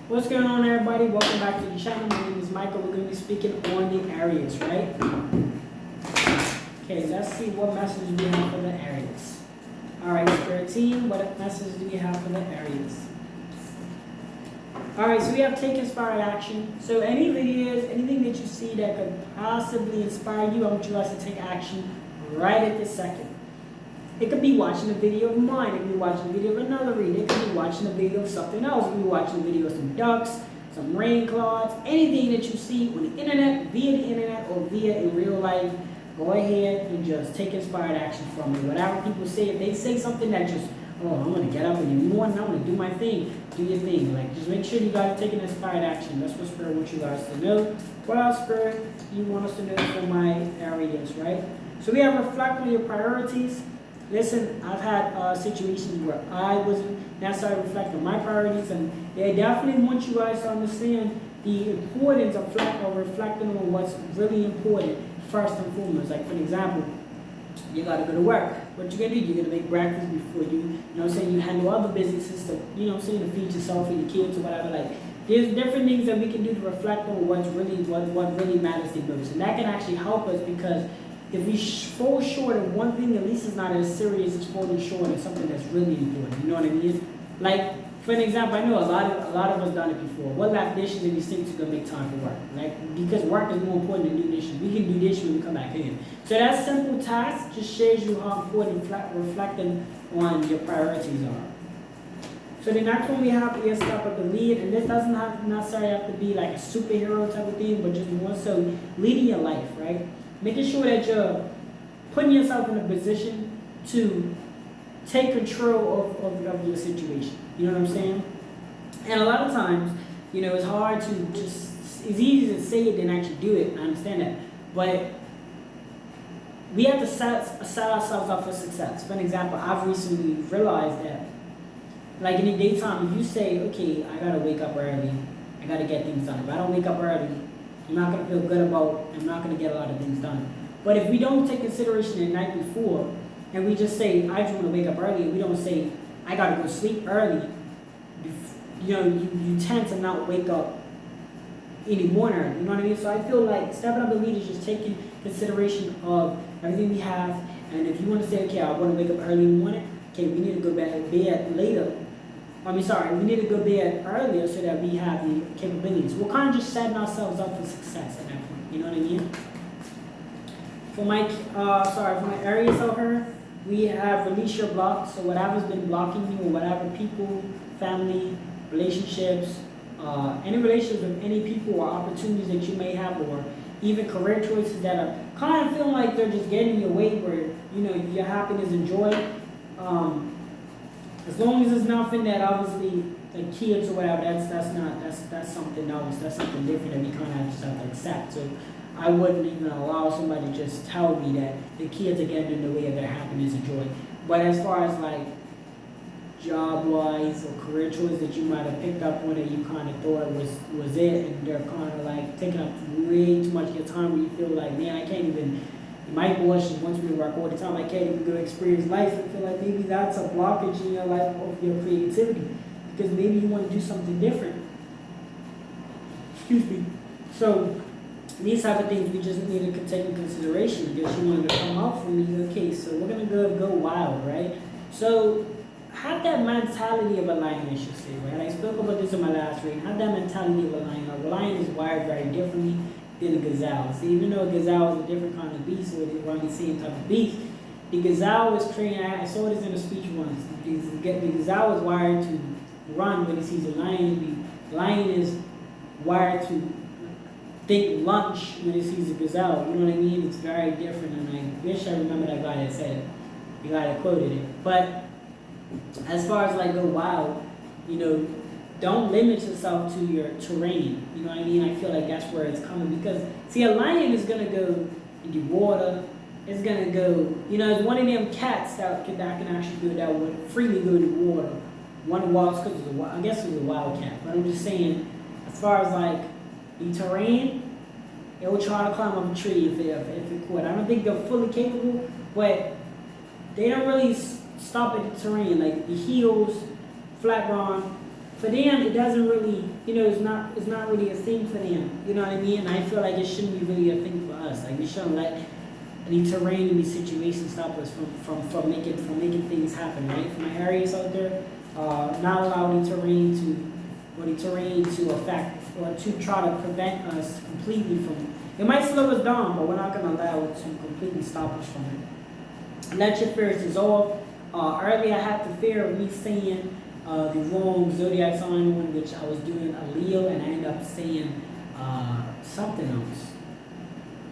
What's going on, everybody? Welcome back to the channel. My name is Michael. We're going to be speaking on the Aries, right? Okay, let's see what message we have for the Aries. Alright, Spirit Team, what message do we have for the Aries? Alright, so we have take inspired action. So any videos, anything that you see that could possibly inspire you, I want you guys to take action right at this second. It could be watching a video of mine, it could be watching a video of another read, it could be watching a video of something else, it could be watching a video of some ducks, some rain clouds, anything that you see on the internet, via the internet, or via in real life. Go ahead and just take inspired action from it. Whatever people say, if they say something that just, oh, I'm going to get up in the morning, I'm going to do my thing, do your thing. Like, just make sure you guys are taking inspired action. That's what Spirit wants you guys to know. What else, Spirit, you want us to know for my Aries, right? So we have reflect on your priorities. Listen, I've had situations where I wasn't necessarily reflecting on my priorities, and they definitely want you guys to understand the importance of reflecting on what's really important first and foremost. Like, for example, you got to go to work. What you're going to do, you're going to make breakfast before you know what I'm saying, you handle other businesses to, you know what I'm saying, to feed yourself or your kids or whatever. Like, there's different things that we can do to reflect on what really matters the most. And that can actually help us, because if we fall short of one thing, at least it's not as serious as falling short of something that's really important. You know what I mean? Like, for an example, I know a lot of us done it before. What left dishes and these things are gonna make time for work? Like, because work is more important than do dishes. We can do dishes when we come back in. So that simple task just shows you how important reflecting on your priorities are. So the next one we have is step up the lead, and this doesn't necessarily have to be like a superhero type of thing, but just more so leading your life, right? Making sure that you're putting yourself in a position to take control of your situation. You know what I'm saying? And a lot of times, you know, it's hard to just, it's easy to say it than actually do it. I understand that. But we have to set ourselves up for success. For an example, I've recently realized that, like, in the daytime, if you say, okay, I gotta wake up early, I gotta get things done. If I don't wake up early, I'm not going to feel good about, I'm not going to get a lot of things done. But if we don't take consideration the night before, and we just say, I just want to wake up early, and we don't say, I got to go sleep early, you know, you tend to not wake up any more early, you know what I mean? So I feel like stepping up the lead is just taking consideration of everything we have, and if you want to say, okay, I want to wake up early in the morning, okay, we need to go back to bed later. We need to go bed earlier so that we have the capabilities. We're kind of just setting ourselves up for success at that point. You know what I mean? For my Aries over, we have release your blocks. So whatever's been blocking you, or whatever people, family, relationships, any relationships with any people or opportunities that you may have, or even career choices that are kind of feeling like they're just getting in your way, where, you know, your happiness and joy. As long as it's nothing that obviously, like kids or whatever, that's something else. That's something different that we kind of just have to accept. So I wouldn't even allow somebody to just tell me that the kids are getting in the way of their happiness and joy. But as far as like job-wise or career choice that you might have picked up on that you kind of thought was it, and they're kind of like taking up way too much of your time, where you feel like, man, I can't even. My boss just wants me to work all the time. I can't even go experience life. I feel like maybe that's a blockage in your life of your creativity, because maybe you want to do something different. Excuse me. So these type of things we just need to take into consideration, because you wanted to come out for me. Okay, so we're gonna go wild, right? So have that mentality of a lion, I should say, right? I spoke about this in my last reading. Have that mentality of a lion. A lion is wired very differently than a gazelle. See, even though a gazelle is a different kind of beast, or they're the same type of beast, the gazelle is trained. I saw this in a speech once. The gazelle is wired to run when it sees a lion. The lion is wired to think lunch when it sees a gazelle. You know what I mean? It's very different, and I wish I remember that guy that said it, the guy that quoted it. But as far as like go wild, you know, don't limit yourself to your terrain. You know what I mean? I feel like that's where it's coming, because see, a lion is gonna go in the water. It's gonna go, you know, it's one of them cats that can actually go, that would freely go in the water. One wild, because I guess it was a wild cat. But I'm just saying, as far as like the terrain, it will try to climb up a tree if it could. I don't think they're fully capable, but they don't really stop at the terrain. Like the hills, flat ground, for them, it doesn't really, it's not really a thing for them. You know what I mean? And I feel like it shouldn't be really a thing for us. Like we shouldn't let any terrain in these situations stop us from making things happen, right? For my Aries out there, not allow the terrain to affect or to try to prevent us completely from. It might slow us down, but we're not going to allow it to completely stop us from it. Let your fears dissolve. Earlier, I had the fear of me saying the wrong zodiac sign one, which I was doing a Leo, and I ended up saying something else.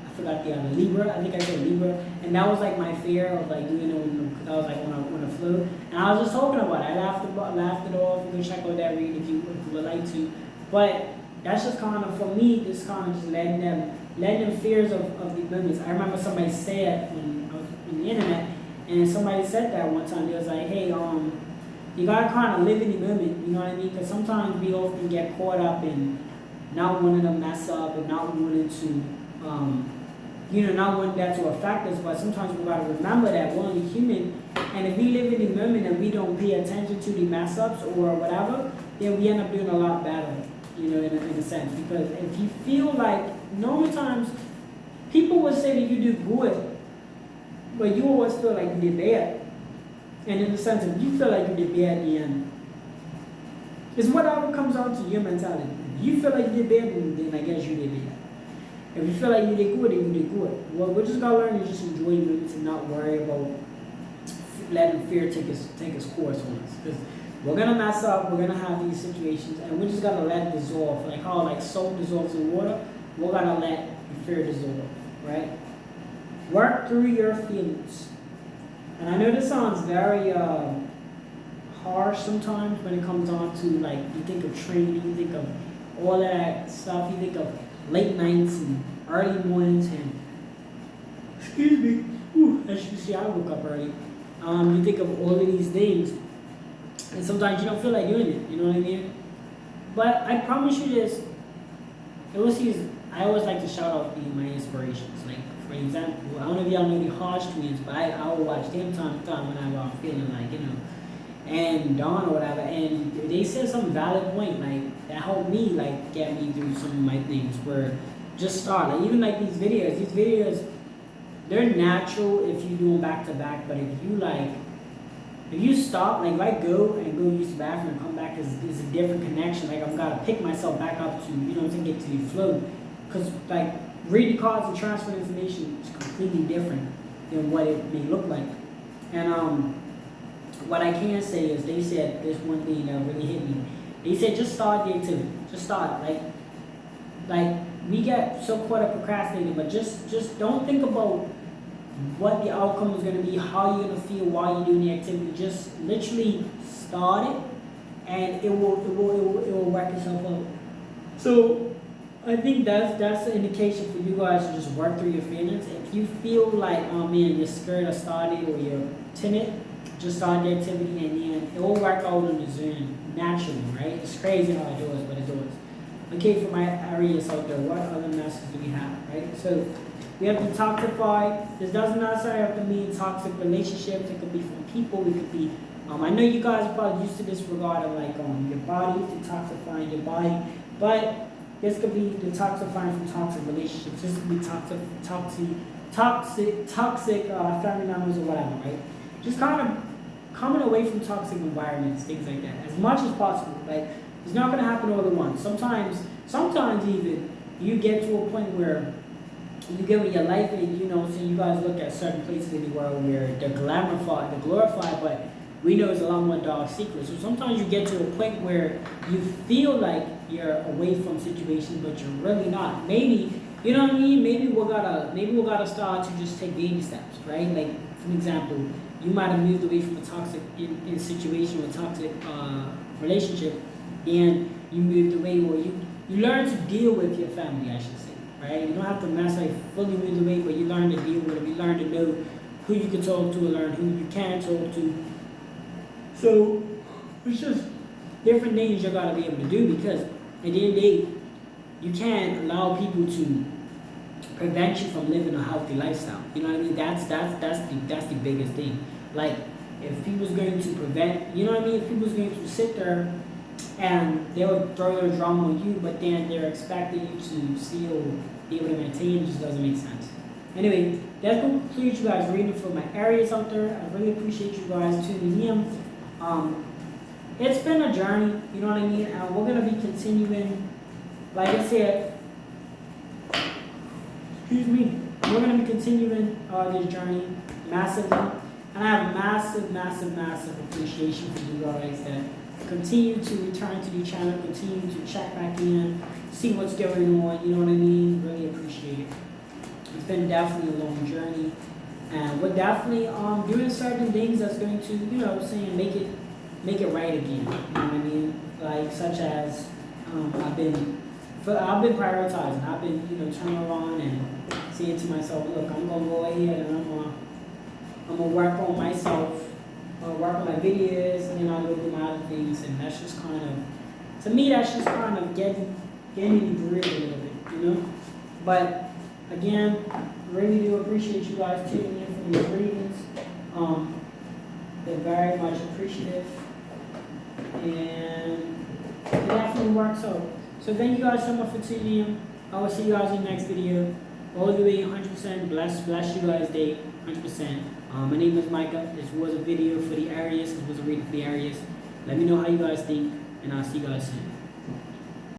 I forgot the other Libra. I think I said Libra, and that was like my fear of like doing it because I was like on a flow, and I was just talking about it. I laughed it off. You can check out that read if you would like to, but that's just kind of for me. Just kind of just letting them fears of the limits. I remember somebody said when I was on the internet, and somebody said that one time. They was like, hey, you gotta kind of live in the moment. You know what I mean? Because sometimes we often get caught up in not wanting to mess up and not wanting to. Not wanting that to affect us, but sometimes we gotta remember that we're only human, and if we live in the moment and we don't pay attention to the mess ups or whatever, then we end up doing a lot better, in a sense. Because if you feel like, normal times, people will say that you do good, but you always feel like you did bad. And in the sense, if you feel like you did bad at the end, it's whatever comes down to your mentality. If you feel like you did bad, then I guess you did bad. If you feel like you did good, then you did good. Well, we're just gonna learn to just enjoy moments and not worry about letting fear take its course on us. Because we're gonna mess up, we're gonna have these situations, and we're just gonna let it dissolve. Like how salt dissolves in water, we're gonna let the fear dissolve, right? Work through your feelings. And I know this sounds very harsh sometimes when it comes on to you think of training, you think of all that stuff, you think of late nights and early mornings and excuse me, as you can see I woke up early. You think of all of these things and sometimes you don't feel like doing it, you know what I mean? But I promise you this, I always like to shout out my inspirations. Like for example, I don't know if y'all know the Hodge twins, but I will watch them time to time when I'm feeling and Dawn or whatever, and they said some valid point, that helped me, get me through some of my things, where just start, even these videos, they're natural if you do them back to back, but if you stop, if I go use the bathroom and come back, is a different connection, I'm gotta pick myself back up to, to get to the flow, because, reading cards and transferring information is completely different than what it may look like, and, what I can say is they said this one thing that really hit me. They said just start the activity. Just start. We get so caught up procrastinating, but just don't think about what the outcome is going to be, how you're going to feel while you're doing the activity. Just literally start it, and it will work itself out. So I think that's an indication for you guys to just work through your feelings. If you feel like, oh man, you're scared of starting or you're timid, just start the activity and then it will work out on the Zoom naturally, right? It's crazy how it does, but it does. Okay, for my Aries out there, what other messages do we have, right? So we have detoxify. This doesn't necessarily have to mean toxic relationships. It could be from people. It could be, I know you guys are probably used to this regarding your body, detoxifying your body, but this could be detoxifying from toxic relationships. This could be toxic family members or whatever, right? Just kind of coming away from toxic environments, things like that, as much as possible. It's not going to happen all at once. Sometimes even you get to a point where you get with your life, and so you guys look at certain places in the world where they're glorified, but we know it's a lot more dark secrets. So sometimes you get to a point where you feel like you're away from situations, but you're really not. Maybe, you know what I mean? Maybe we gotta start to just take baby steps, right? For example, you might have moved away from a toxic in situation or a toxic relationship, and you moved away, or you learn to deal with your family, I should say, right? You don't have to fully move away, but you learn to deal with it. You learn to know who you can talk to, and learn who you can talk to. So it's just different things you gotta be able to do, because at the end of the day, you can't allow people to prevent you from living a healthy lifestyle. You know what I mean? That's the biggest thing. If people's going to prevent, you know what I mean? If people's going to sit there and they would throw their drama on you, but then they're expecting you to still be able to maintain. It just doesn't make sense. Anyway, that concludes you guys reading for my Aries out there. I really appreciate you guys tuning in. It's been a journey, you know what I mean? And we're gonna be continuing, like I said, excuse me, we're gonna be continuing this journey massively. And I have massive appreciation for you guys that continue to return to the channel, continue to check back in, see what's going on, you know what I mean? Really appreciate it. It's been definitely a long journey, and we're definitely doing certain things that's going to, you know, saying make it right again. You know what I mean? Like such as I've been prioritizing. I've been, you know, turning around and saying to myself, look, I'm gonna go ahead and I'm gonna work on myself, work on my videos, and then I'll go do my other things, and that's just kind of, to me, that's just kind of getting in the groove a little bit, you know. But again, really do appreciate you guys tuning in for these readings. They're very much appreciative, and it definitely works out. So thank you guys so much for tuning in. I will see you guys in the next video. All the way 100% bless you guys day 100%. My name is Micah. This was a video for the Aries. This was a reading for the Aries. Let me know how you guys think, and I'll see you guys soon.